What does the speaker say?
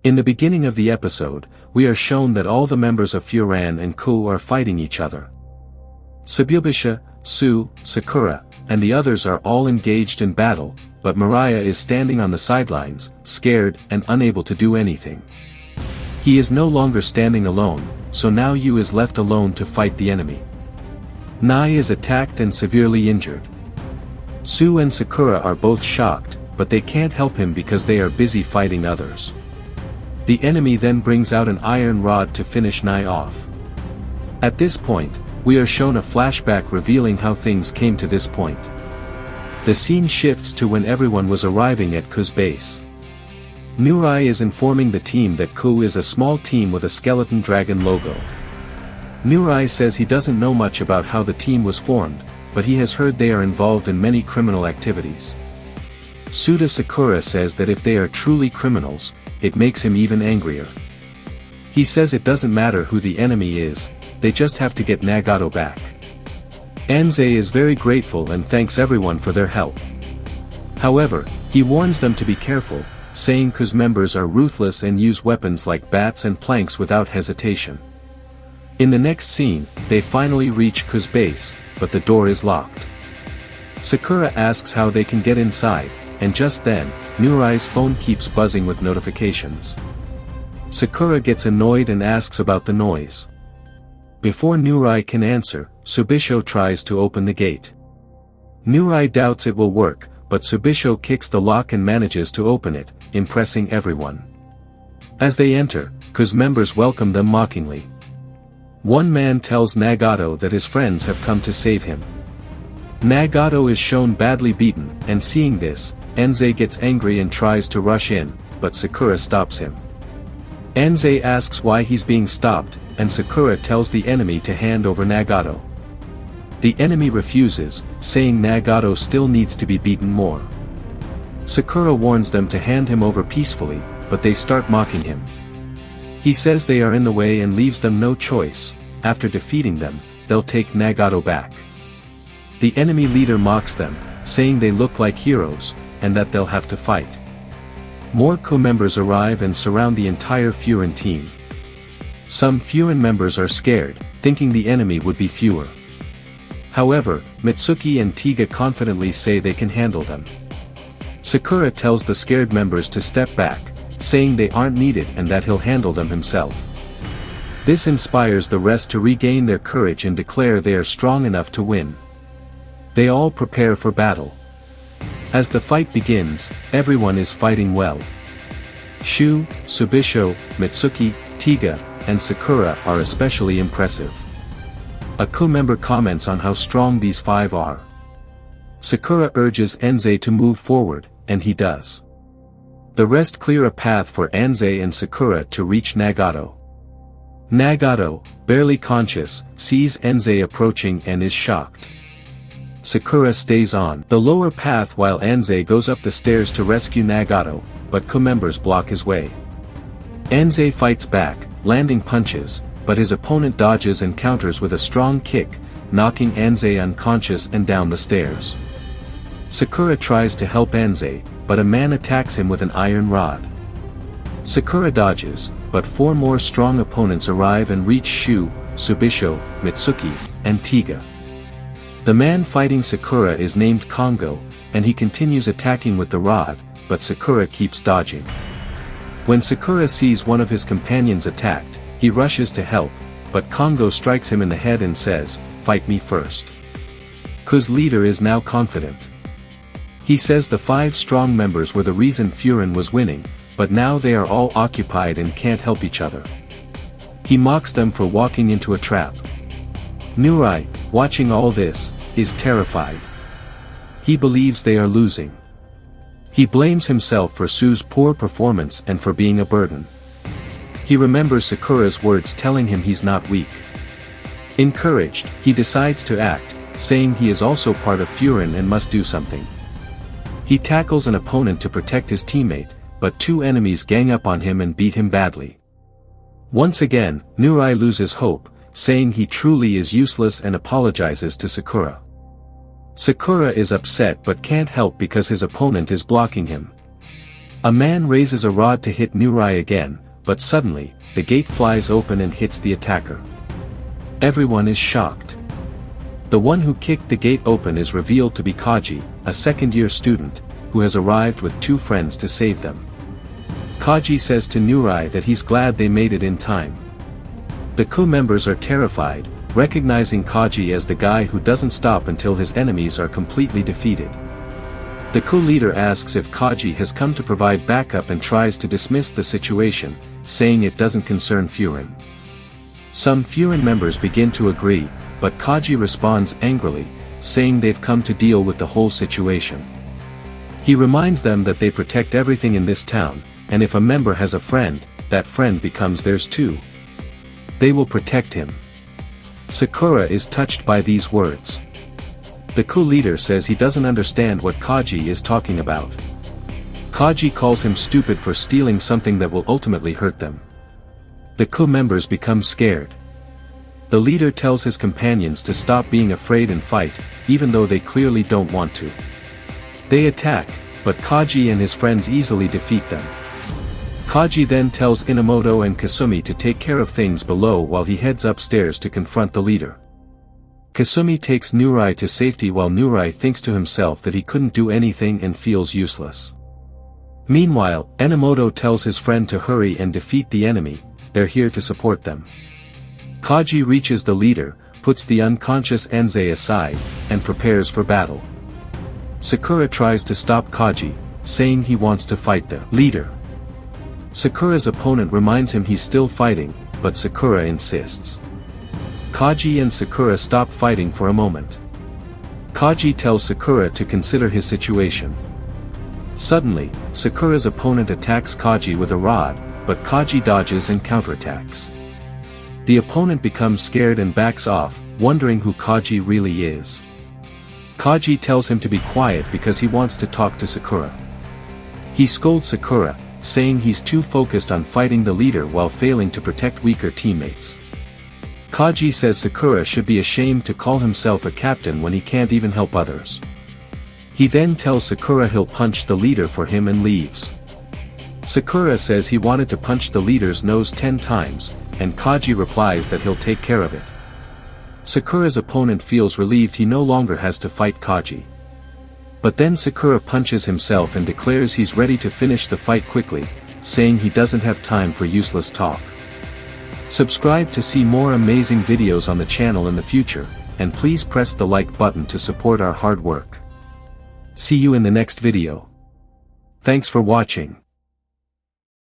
In the beginning of the episode, we are shown that all the members of Furin and Ku are fighting each other. Tsububisha, Su, Sakura, and the others are all engaged in battle, but Mariah is standing on the sidelines, scared and unable to do anything. He is no longer standing alone, so now Yu is left alone to fight the enemy. Nai is attacked and severely injured. Su and Sakura are both shocked, but they can't help him because they are busy fighting others. The enemy then brings out an iron rod to finish Nai off. At this point, we are shown a flashback revealing how things came to this point. The scene shifts to when everyone was arriving at Ku's base. Nurai is informing the team that Ku is a small team with a skeleton dragon logo. Nurai says he doesn't know much about how the team was formed, but he has heard they are involved in many criminal activities. Suda Sakura says that if they are truly criminals, it makes him even angrier. He says it doesn't matter who the enemy is, they just have to get Nagato back. Anze is very grateful and thanks everyone for their help. However, he warns them to be careful, saying Ku's members are ruthless and use weapons like bats and planks without hesitation. In the next scene, they finally reach Ku's base, but the door is locked. Sakura asks how they can get inside, and just then, Nurai's phone keeps buzzing with notifications. Sakura gets annoyed and asks about the noise. Before Nurai can answer, Tsubisho tries to open the gate. Nurai doubts it will work, but Tsubisho kicks the lock and manages to open it, impressing everyone. As they enter, Ku's members welcome them mockingly. One man tells Nagato that his friends have come to save him. Nagato is shown badly beaten, and seeing this, Anze gets angry and tries to rush in, but Sakura stops him. Anze asks why he's being stopped, and Sakura tells the enemy to hand over Nagato. The enemy refuses, saying Nagato still needs to be beaten more. Sakura warns them to hand him over peacefully, but they start mocking him. He says they are in the way and leaves them no choice. After defeating them, they'll take Nagato back. The enemy leader mocks them, saying they look like heroes, and that they'll have to fight. More Ku members arrive and surround the entire Furin team. Some Furin members are scared, thinking the enemy would be fewer. However, Mitsuki and Tiga confidently say they can handle them. Sakura tells the scared members to step back, saying they aren't needed and that he'll handle them himself. This inspires the rest to regain their courage and declare they are strong enough to win. They all prepare for battle. As the fight begins, everyone is fighting well. Shu, Tsubisho, Mitsuki, Tiga, and Sakura are especially impressive. A Ku member comments on how strong these five are. Sakura urges Anze to move forward, and he does. The rest clear a path for Anze and Sakura to reach Nagato. Nagato, barely conscious, sees Anze approaching and is shocked. Sakura stays on the lower path while Anze goes up the stairs to rescue Nagato, but Ku members block his way. Anze fights back, landing punches, but his opponent dodges and counters with a strong kick, knocking Anze unconscious and down the stairs. Sakura tries to help Anze, but a man attacks him with an iron rod. Sakura dodges, but four more strong opponents arrive and reach Shu, Tsubisho, Mitsuki, and Tiga. The man fighting Sakura is named Kongo, and he continues attacking with the rod, but Sakura keeps dodging. When Sakura sees one of his companions attacked, he rushes to help, but Kongo strikes him in the head and says, "Fight me first." Ku's leader is now confident. He says the five strong members were the reason Furin was winning, but now they are all occupied and can't help each other. He mocks them for walking into a trap. Nurai, watching all this, is terrified. He believes they are losing. He blames himself for Su's poor performance and for being a burden. He remembers Sakura's words telling him he's not weak. Encouraged, he decides to act, saying he is also part of Furin and must do something. He tackles an opponent to protect his teammate, but two enemies gang up on him and beat him badly. Once again, Nurai loses hope, saying he truly is useless and apologizes to Sakura. Sakura is upset but can't help because his opponent is blocking him. A man raises a rod to hit Nurai again, but suddenly, the gate flies open and hits the attacker. Everyone is shocked. The one who kicked the gate open is revealed to be Kajji, a second-year student, who has arrived with two friends to save them. Kajji says to Nurai that he's glad they made it in time. The crew members are terrified, recognizing Kajji as the guy who doesn't stop until his enemies are completely defeated. The crew leader asks if Kajji has come to provide backup and tries to dismiss the situation, saying it doesn't concern Furin. Some Furin members begin to agree, but Kajji responds angrily, saying they've come to deal with the whole situation. He reminds them that they protect everything in this town, and if a member has a friend, that friend becomes theirs too. They will protect him. Sakura is touched by these words. The crew leader says he doesn't understand what Kajji is talking about. Kajji calls him stupid for stealing something that will ultimately hurt them. The crew members become scared. The leader tells his companions to stop being afraid and fight, even though they clearly don't want to. They attack, but Kajji and his friends easily defeat them. Kajji then tells Inamoto and Kasumi to take care of things below while he heads upstairs to confront the leader. Kasumi takes Nurai to safety while Nurai thinks to himself that he couldn't do anything and feels useless. Meanwhile, Inamoto tells his friend to hurry and defeat the enemy, they're here to support them. Kajji reaches the leader, puts the unconscious Enze aside, and prepares for battle. Sakura tries to stop Kajji, saying he wants to fight the leader. Sakura's opponent reminds him he's still fighting, but Sakura insists. Kajji and Sakura stop fighting for a moment. Kajji tells Sakura to consider his situation. Suddenly, Sakura's opponent attacks Kajji with a rod, but Kajji dodges and counterattacks. The opponent becomes scared and backs off, wondering who Kajji really is. Kajji tells him to be quiet because he wants to talk to Sakura. He scolds Sakura, saying he's too focused on fighting the leader while failing to protect weaker teammates. Kajji says Sakura should be ashamed to call himself a captain when he can't even help others. He then tells Sakura he'll punch the leader for him and leaves. Sakura says he wanted to punch the leader's nose 10 times, and Kajji replies that he'll take care of it. Sakura's opponent feels relieved he no longer has to fight Kajji. But then Sakura punches himself and declares he's ready to finish the fight quickly, saying he doesn't have time for useless talk. Subscribe to see more amazing videos on the channel in the future, and please press the like button to support our hard work. See you in the next video. Thanks for watching.